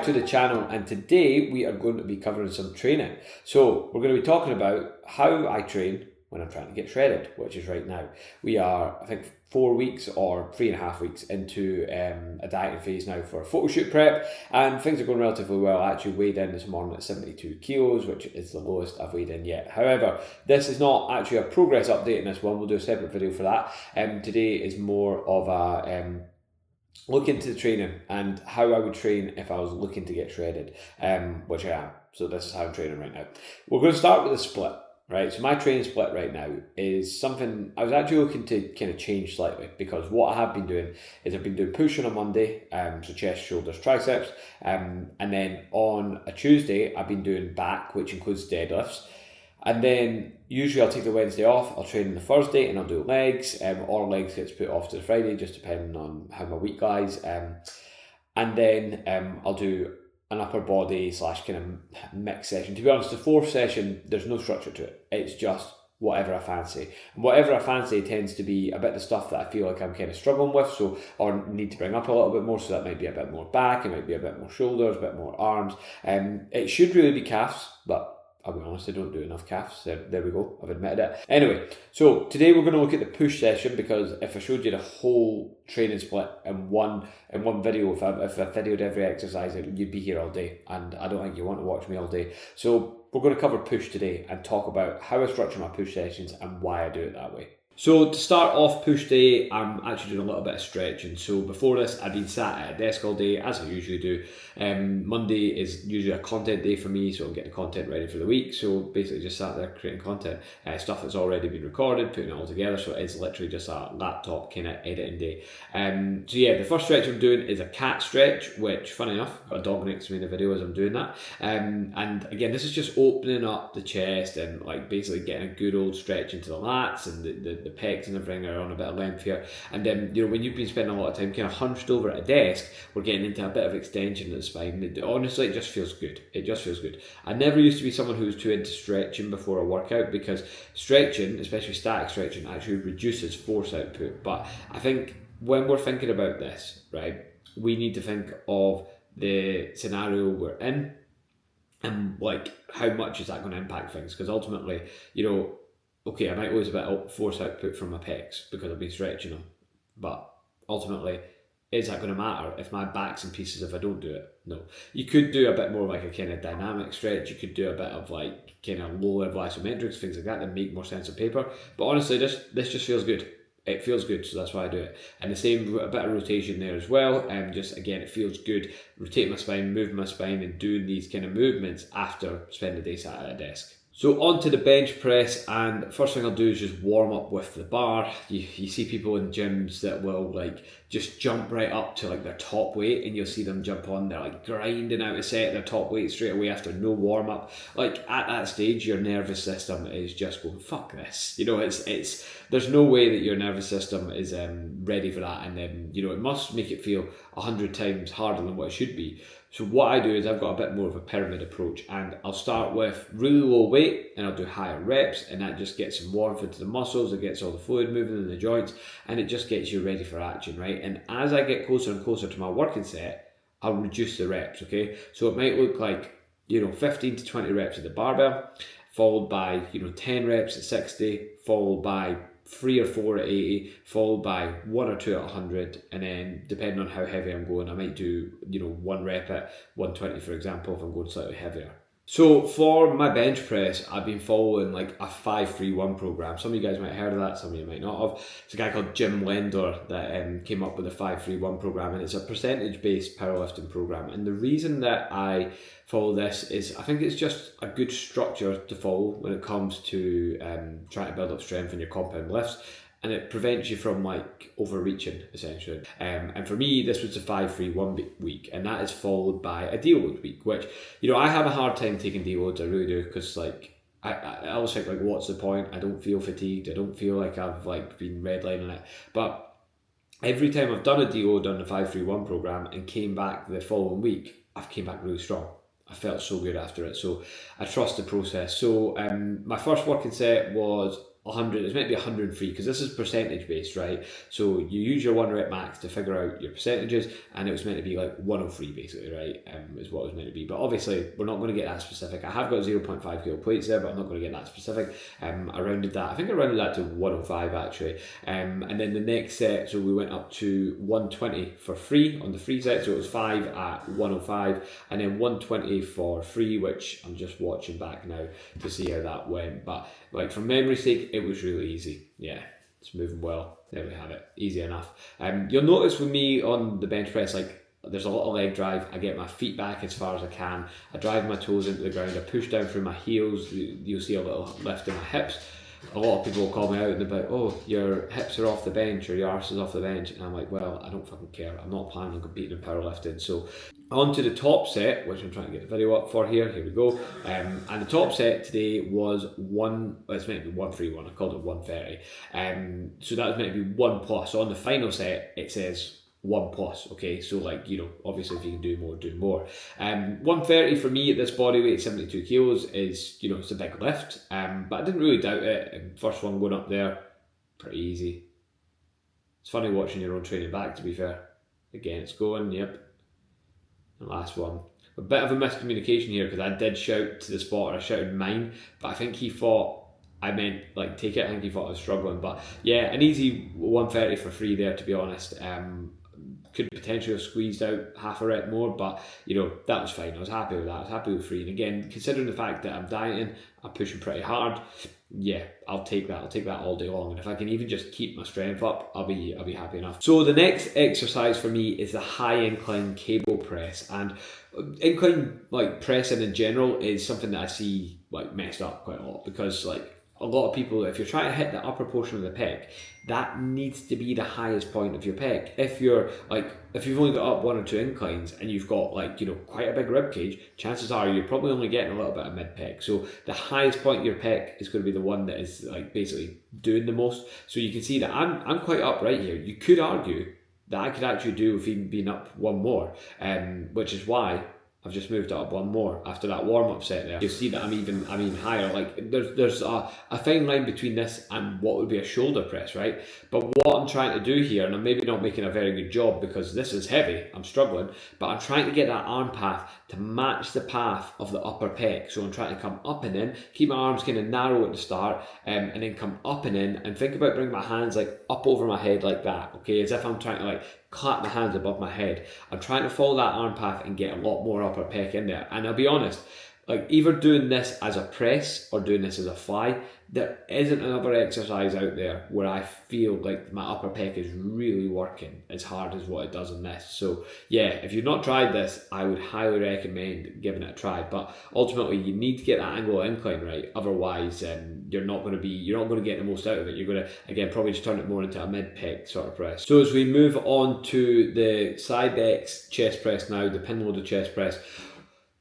to the channel, and today we are going to be covering some training. So we're going to be talking about how I train when I'm trying to get shredded, which is right now. We are, I think, 4 weeks or 3.5 weeks into a dieting phase now for a photo shoot prep, and things are going relatively well. I actually weighed in this morning at 72 kilos, which is the lowest I've weighed in yet. However, this is not actually a progress update in this one. We'll do a separate video for that. Today is more of a look into the training and how I would train if I was looking to get shredded, which I am. So this is how I'm training right now. We're going to start with a split, right? So my training split right now is something I was actually looking to kind of change slightly, because what I have been doing is I've been doing push on a Monday, so chest, shoulders, triceps, and then on a Tuesday I've been doing back, which includes deadlifts. And then usually I'll take the Wednesday off, I'll train on the Thursday and I'll do legs, or legs gets put off to the Friday, just depending on how my week lies. And then I'll do an upper body / kind of mix session. To be honest, the fourth session, there's no structure to it. It's just whatever I fancy. And whatever I fancy tends to be a bit of the stuff that I feel like I'm kind of struggling with, or need to bring up a little bit more. So that might be a bit more back, it might be a bit more shoulders, a bit more arms. It should really be calves, but I'll be honest, I don't do enough calves. There we go, I've admitted it. Anyway, so today we're going to look at the push session, because if I showed you the whole training split in one video, if I videoed every exercise, you'd be here all day, and I don't think you want to watch me all day. So we're going to cover push today and talk about how I structure my push sessions and why I do it that way. So to start off push day, I'm actually doing a little bit of stretching. So before this, I've been sat at a desk all day, as I usually do. Monday is usually a content day for me, so I'm getting content ready for the week. So basically just sat there creating content, stuff that's already been recorded, putting it all together. So it's literally just a laptop kind of editing day. So yeah, the first stretch I'm doing is a cat stretch, which funny enough, I've got a dog next to me in the video as I'm doing that. And again, this is just opening up the chest and like basically getting a good old stretch into the lats, and the pecs and everything are on a bit of length here. And then, when you've been spending a lot of time kind of hunched over at a desk, we're getting into a bit of extension of the spine. Honestly, it just feels good. It just feels good. I never used to be someone who was too into stretching before a workout, because stretching, especially static stretching, actually reduces force output. But I think when we're thinking about this, right, we need to think of the scenario we're in, and like how much is that going to impact things, because ultimately, okay, I might lose a bit of force output from my pecs because I've been stretching them, but ultimately, is that going to matter if my back's in pieces if I don't do it? No. You could do a bit more like a kind of dynamic stretch. You could do a bit of like kind of low level isometrics, things like that make more sense on paper. But honestly, this just feels good. It feels good, so that's why I do it. And the same, a bit of rotation there as well. Just again, it feels good. Rotating my spine, moving my spine, and doing these kind of movements after spending the day sat at a desk. So on to the bench press, and first thing I'll do is just warm up with the bar. You see people in gyms that will like just jump right up to like their top weight, and you'll see them jump on, they're like grinding out a set their top weight straight away after no warm up. Like at that stage, your nervous system is just going, fuck this. It's there's no way that your nervous system is ready for that, and then it must make it feel 100 times harder than what it should be. So what I do is I've got a bit more of a pyramid approach, and I'll start with really low weight and I'll do higher reps, and that just gets some warmth into the muscles, it gets all the fluid moving in the joints, and it just gets you ready for action, right? And as I get closer and closer to my working set, I'll reduce the reps, okay? So it might look like, 15 to 20 reps at the barbell, followed by, 10 reps at 60, followed by 3 or 4 at 80, followed by 1 or 2 at 100, and then depending on how heavy I'm going, I might do 1 rep at 120, for example, if I'm going slightly heavier. So for my bench press, I've been following like a 5-3-1 program. Some of you guys might have heard of that, some of you might not have. It's a guy called Jim Lender that came up with a 5-3-1 program, and it's a percentage-based powerlifting program. And the reason that I follow this is I think it's just a good structure to follow when it comes to trying to build up strength in your compound lifts. And it prevents you from like overreaching, essentially. And for me, this was the 5-3-1 week, and that is followed by a deload week, which, I have a hard time taking deloads, I really do, because like, I always think like, what's the point? I don't feel fatigued, I don't feel like I've like been redlining it. But every time I've done a deload on the 5-3-1 program and came back the following week, I've came back really strong. I felt so good after it, so I trust the process. So my first working set was 100, it's meant to be 103 because this is percentage based, right? So you use your 1 rep max to figure out your percentages, and it was meant to be like 103 basically, right? Is what it was meant to be. But obviously, we're not going to get that specific. I have got 0.5 kilo plates there, but I'm not going to get that specific. I rounded that, I think I rounded that to 105 actually. And then the next set, so we went up to 120 for free on the free set, so it was 5 at 105, and then 120 for free, which I'm just watching back now to see how that went. But like for memory's sake, it was really easy. Yeah, it's moving well. There we have it, easy enough. You'll notice with me on the bench press, like there's a lot of leg drive. I get my feet back as far as I can. I drive my toes into the ground. I push down through my heels. You'll see a little lift in my hips. A lot of people will call me out and they're like, oh, your hips are off the bench or your arse is off the bench. And I'm like, well, I don't fucking care. I'm not planning on competing in powerlifting. So on to the top set, which I'm trying to get the video up for here. Here we go. And the top set today was it's meant to be 131. I called it 130. So that was meant to be 1 plus. So on the final set, it says 1 plus, okay, so like, you know, obviously if you can do more, do more. 130 for me at this body weight, 72 kilos, is, you know, it's a big lift, but I didn't really doubt it. First one going up there, pretty easy. It's funny watching your own training back, to be fair. Again, it's going, yep. And last one. A bit of a miscommunication here, because I did shout to the spotter, I shouted mine, but I think he thought I meant like take it. I think he thought I was struggling, but yeah, an easy 130 for free there, to be honest. Could potentially have squeezed out half a rep more, but you know, that was fine. I was happy with that. I was happy with free. And again, considering the fact that I'm dieting, I'm pushing pretty hard. Yeah, I'll take that. I'll take that all day long. And if I can even just keep my strength up, I'll be happy enough. So the next exercise for me is the high incline cable press. And incline like pressing in general is something that I see like messed up quite a lot, because like a lot of people, if you're trying to hit the upper portion of the pec, that needs to be the highest point of your pec. If you've only got up 1 or 2 inclines and you've got like, you know, quite a big rib cage, chances are you're probably only getting a little bit of mid pec. So the highest point of your pec is going to be the one that is like basically doing the most. So you can see that I'm quite upright here. You could argue that I could actually do with even being up 1 more, which is why I've just moved it up 1 more after that warm-up set there. You'll see that I'm even higher. Like there's a fine line between this and what would be a shoulder press, right? But what I'm trying to do here, and I'm maybe not making a very good job because this is heavy, I'm struggling, but I'm trying to get that arm path to match the path of the upper pec. So I'm trying to come up and in, keep my arms kind of narrow at the start, and then come up and in, and think about bringing my hands like up over my head like that, okay? As if I'm trying to like clap my hands above my head. I'm trying to follow that arm path and get a lot more upper pec in there. And I'll be honest, like either doing this as a press or doing this as a fly, there isn't another exercise out there where I feel like my upper pec is really working as hard as what it does in this. So yeah, if you've not tried this, I would highly recommend giving it a try. But ultimately, you need to get that angle of incline right. Otherwise, you're not going to get the most out of it. You're going to, again, probably just turn it more into a mid pec sort of press. So as we move on to the side X chest press now, the pin loaded chest press,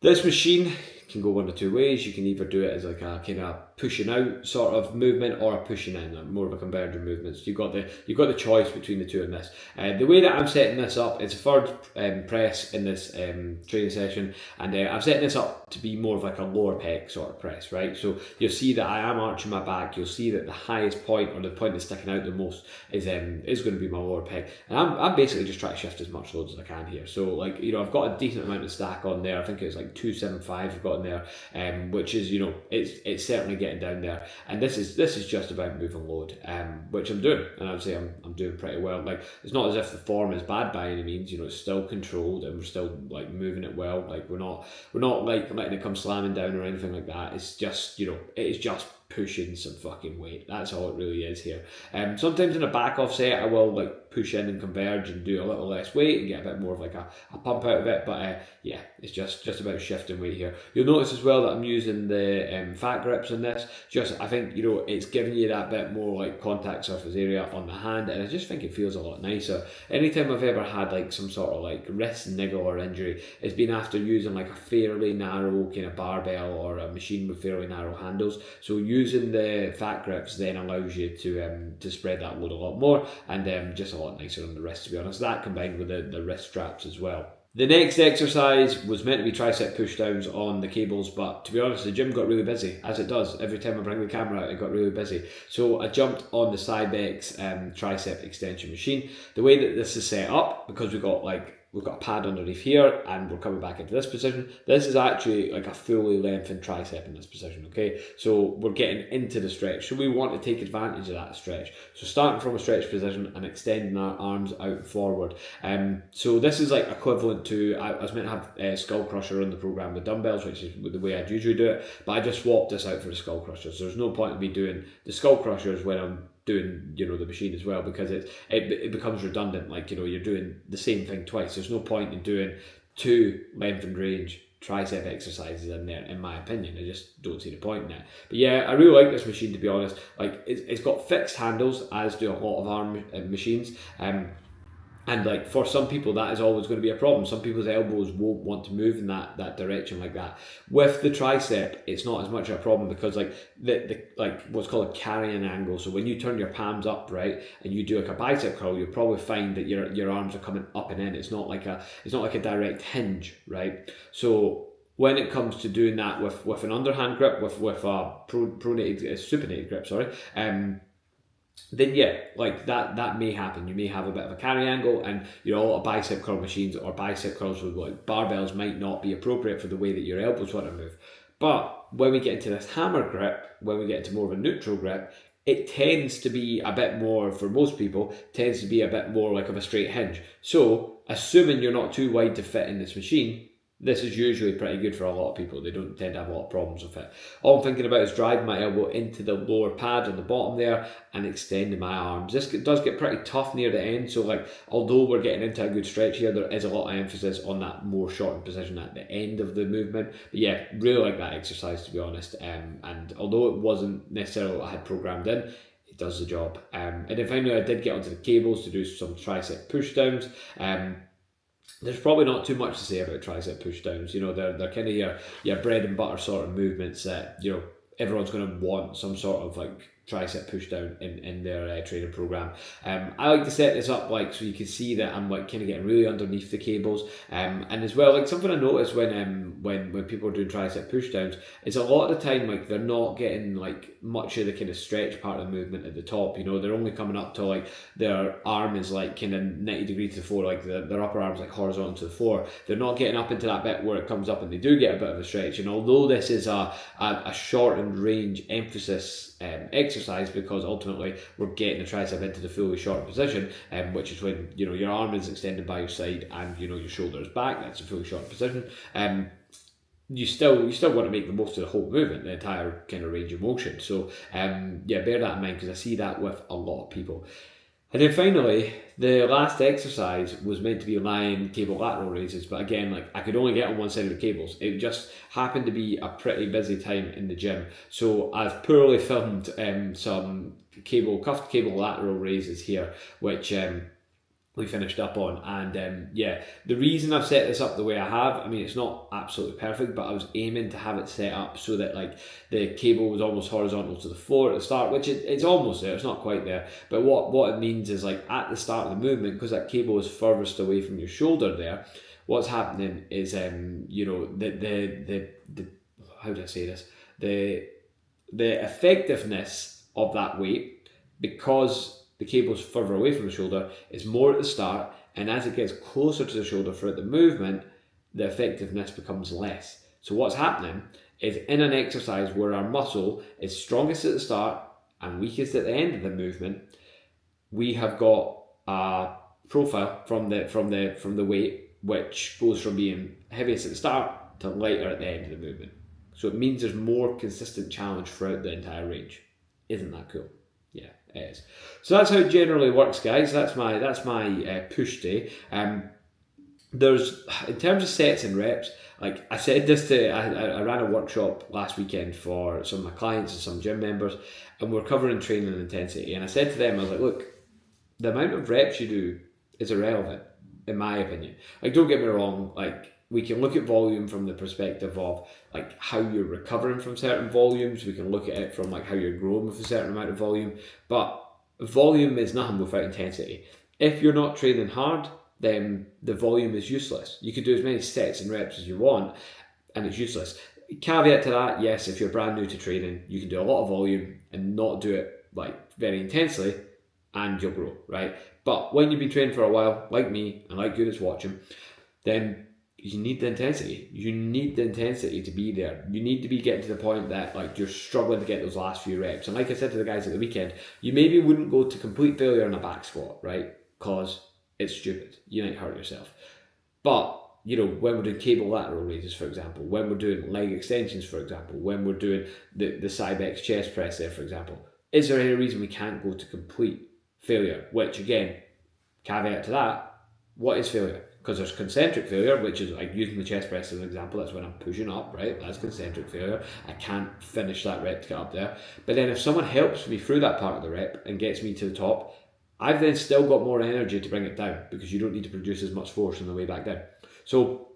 this machine can go 1 of 2 ways. You can either do it as like a kind of pushing out sort of movement or a pushing in, more of a convergent movement. So you've got the choice between the two in this. The way that I'm setting this up, it's a third press in this training session, and I'm setting this up to be more of like a lower pec sort of press, right? So you'll see that I am arching my back. You'll see that the highest point, or the point that's sticking out the most, is going to be my lower pec, and I'm basically just trying to shift as much load as I can here. So like, you know, I've got a decent amount of stack on there. I think it's like 275 I've got in there, which is, you know, it's certainly getting down there, and this is just about moving load, which I'm doing, and I would say I'm doing pretty well. Like, it's not as if the form is bad by any means, you know, it's still controlled and we're still like moving it well. Like we're not like letting it come slamming down or anything like that. It's just, you know, it is just pushing some fucking weight. That's all it really is here. Sometimes in a back off set I will like push in and converge and do a little less weight and get a bit more of like a pump out of it, but yeah, it's just about shifting weight here. You'll notice as well that I'm using the fat grips in this. Just, I think, you know, it's giving you that bit more like contact surface area on the hand, and I just think it feels a lot nicer. Anytime I've ever had like some sort of like wrist niggle or injury, it's been after using like a fairly narrow kind of barbell or a machine with fairly narrow handles. So using the fat grips then allows you to spread that load a lot more, and just a lot nicer on the wrist, to be honest. That combined with the wrist straps as well. The next exercise was meant to be tricep pushdowns on the cables, but to be honest, the gym got really busy, as it does. Every time I bring the camera out, it got really busy. So I jumped on the Cybex tricep extension machine. The way that this is set up, because we've got a pad underneath here and we're coming back into this position. This is actually like a fully lengthened tricep in this position, okay? So we're getting into the stretch. So we want to take advantage of that stretch. So starting from a stretch position and extending our arms out and forward. So this is like equivalent to, I was meant to have skull crusher in the program with dumbbells, which is the way I'd usually do it, but I just swapped this out for the skull crushers. So there's no point in me doing the skull crushers when I'm doing the machine as well, because it becomes redundant. Like, you're doing the same thing twice. There's no point in doing 2 lengthened range tricep exercises in there, in my opinion. I just don't see the point in it. But yeah, I really like this machine, to be honest. Like, it's got fixed handles, as do a lot of arm machines. And like, for some people that is always going to be a problem. Some people's elbows won't want to move in that direction like that. With the tricep, it's not as much of a problem, because like the what's called a carrying angle. So when you turn your palms up, right, and you do like a bicep curl, you'll probably find that your arms are coming up and in. It's not like a direct hinge, right? So when it comes to doing that with an underhand grip, with a supinated grip, then yeah, like that may happen. You may have a bit of a carry angle, and a lot of bicep curl machines or bicep curls with like barbells might not be appropriate for the way that your elbows want to move. But when we get into this hammer grip, when we get into more of a neutral grip, it tends to be a bit more, for most people, tends to be a bit more like of a straight hinge. So assuming you're not too wide to fit in this machine, this is usually pretty good for a lot of people. They don't tend to have a lot of problems with it. All I'm thinking about is driving my elbow into the lower pad on the bottom there and extending my arms. This does get pretty tough near the end. So like, although we're getting into a good stretch here, there is a lot of emphasis on that more shortened position at the end of the movement. But yeah, really like that exercise, to be honest. And although it wasn't necessarily what I had programmed in, it does the job. And then finally, I did get onto the cables to do some tricep pushdowns. There's probably not too much to say about tricep pushdowns. They're kind of your bread and butter sort of movements that everyone's going to want some sort of like tricep pushdown in their training program. I like to set this up like so you can see that I'm like kind of getting really underneath the cables, and as well, like something I noticed when people are doing tricep pushdowns is a lot of the time like they're not getting like much of the kind of stretch part of the movement at the top. They're only coming up to like their arm is like kind of 90 degrees to the floor, like their upper arm's like horizontal to the floor. They're not getting up into that bit where it comes up and they do get a bit of a stretch. And although this is a shortened range emphasis exercise, because ultimately we're getting the tricep into the fully shortened position, which is when your arm is extended by your side and your shoulder is back. That's a fully shortened position. You still want to make the most of the whole movement, the entire kind of range of motion. So yeah, bear that in mind, because I see that with a lot of people. And then finally, the last exercise was meant to be lying cable lateral raises, but again, like I could only get on one side of the cables. It just happened to be a pretty busy time in the gym, so I've poorly filmed some cuffed cable lateral raises here, which we finished up on. And yeah, the reason I've set this up the way I have, I mean, it's not absolutely perfect, but I was aiming to have it set up so that like the cable was almost horizontal to the floor at the start, which it's almost there, it's not quite there. But what it means is like at the start of the movement, because that cable is furthest away from your shoulder there, what's happening is the how do I say this, the effectiveness of that weight, because the cable's further away from the shoulder, is more at the start, and as it gets closer to the shoulder throughout the movement, the effectiveness becomes less. So what's happening is, in an exercise where our muscle is strongest at the start and weakest at the end of the movement, we have got a profile from the weight which goes from being heaviest at the start to lighter at the end of the movement. So it means there's more consistent challenge throughout the entire range. Isn't that cool? Yeah, it is. So that's how it generally works, guys. That's my push day. There's, in terms of sets and reps, like I said this I ran a workshop last weekend for some of my clients and some gym members, and we're covering training and intensity. And I said to them, I was like, look, the amount of reps you do is irrelevant, in my opinion. Like, don't get me wrong, like, we can look at volume from the perspective of like how you're recovering from certain volumes. We can look at it from like how you're growing with a certain amount of volume. But volume is nothing without intensity. If you're not training hard, then the volume is useless. You could do as many sets and reps as you want, and it's useless. Caveat to that, yes, if you're brand new to training, you can do a lot of volume and not do it like very intensely, and you'll grow, right? But when you've been training for a while, like me and like you that's watching, then you need the intensity. You need the intensity to be there. You need to be getting to the point that like you're struggling to get those last few reps. And like I said to the guys at the weekend, you maybe wouldn't go to complete failure in a back squat, right? Because it's stupid. You might hurt yourself. But you know, when we're doing cable lateral raises, for example, when we're doing leg extensions, for example, when we're doing the Cybex chest press there, for example, is there any reason we can't go to complete failure? Which again, caveat to that, what is failure? Because there's concentric failure, which is like using the chest press as an example, that's when I'm pushing up, right? That's concentric failure. I can't finish that rep to get up there. But then if someone helps me through that part of the rep and gets me to the top, I've then still got more energy to bring it down because you don't need to produce as much force on the way back down. So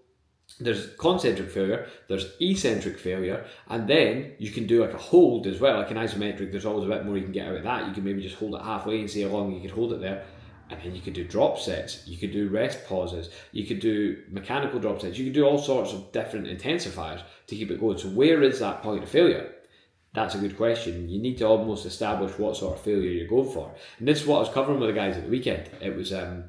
there's concentric failure, there's eccentric failure, and then you can do like a hold as well. Like an isometric, there's always a bit more you can get out of that. You can maybe just hold it halfway and see how long you can hold it there. And then you could do drop sets, you could do rest pauses, you could do mechanical drop sets, you could do all sorts of different intensifiers to keep it going. So where is that point of failure? That's a good question. You need to almost establish what sort of failure you're going for. And this is what I was covering with the guys at the weekend. It was, I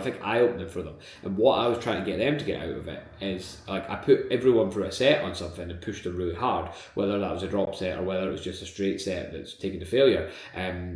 think eye-opening for them. And what I was trying to get them to get out of it is, like, I put everyone through a set on something and pushed them really hard, whether that was a drop set or whether it was just a straight set that's taken to failure,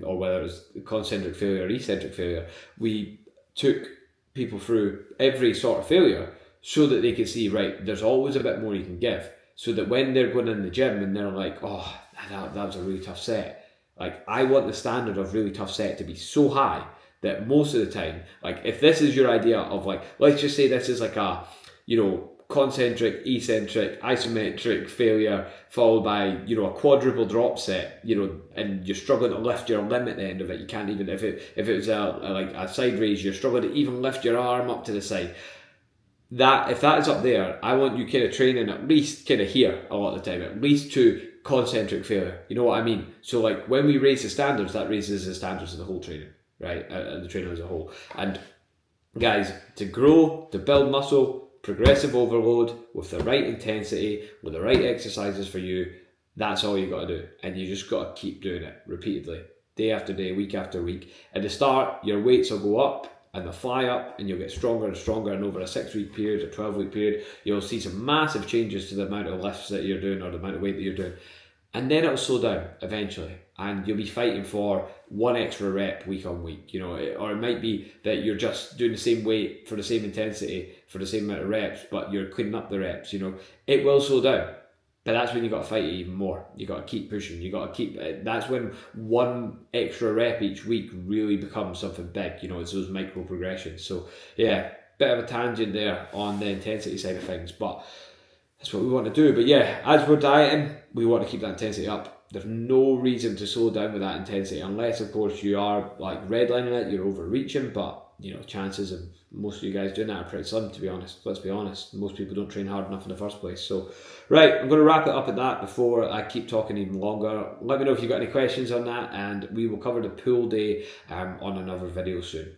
or whether it was concentric failure or eccentric failure. We took people through every sort of failure so that they could see, right, there's always a bit more you can give. So that when they're going in the gym and they're like, oh, that was a really tough set. Like, I want the standard of really tough set to be so high that most of the time, like if this is your idea of like, let's just say this is like a, you know, concentric, eccentric, isometric failure followed by, you know, a quadruple drop set, you know, and you're struggling to lift your limb at the end of it. You can't even, if it was like a side raise, you're struggling to even lift your arm up to the side. That, if that is up there, I want you kind of training at least kind of here a lot of the time, at least to concentric failure. You know what I mean? So like when we raise the standards, that raises the standards of the whole training, right? The training as a whole. And guys, to grow, to build muscle, progressive overload with the right intensity, with the right exercises for you, that's all you got to do. And you just got to keep doing it repeatedly, day after day, week after week. At the start, your weights will go up and they'll fly up and you'll get stronger and stronger, and over a 6-week period or 12-week period you'll see some massive changes to the amount of lifts that you're doing or the amount of weight that you're doing, and then it'll slow down eventually and you'll be fighting for one extra rep week on week, you know, or it might be that you're just doing the same weight for the same intensity for the same amount of reps but you're cleaning up the reps, you know. It will slow down. But that's when you got to fight it even more. You got to keep pushing. You got to keep. That's when one extra rep each week really becomes something big. You know, it's those micro progressions. So yeah, bit of a tangent there on the intensity side of things, but that's what we want to do. But yeah, as we're dieting, we want to keep that intensity up. There's no reason to slow down with that intensity, unless of course you are like redlining it, you're overreaching. But you know, chances of most of you guys doing that are pretty slim, to be honest. Let's be honest, most people don't train hard enough in the first place. So right, I'm going to wrap it up at that before I keep talking even longer. Let me know if you've got any questions on that, and we will cover the pool day on another video soon.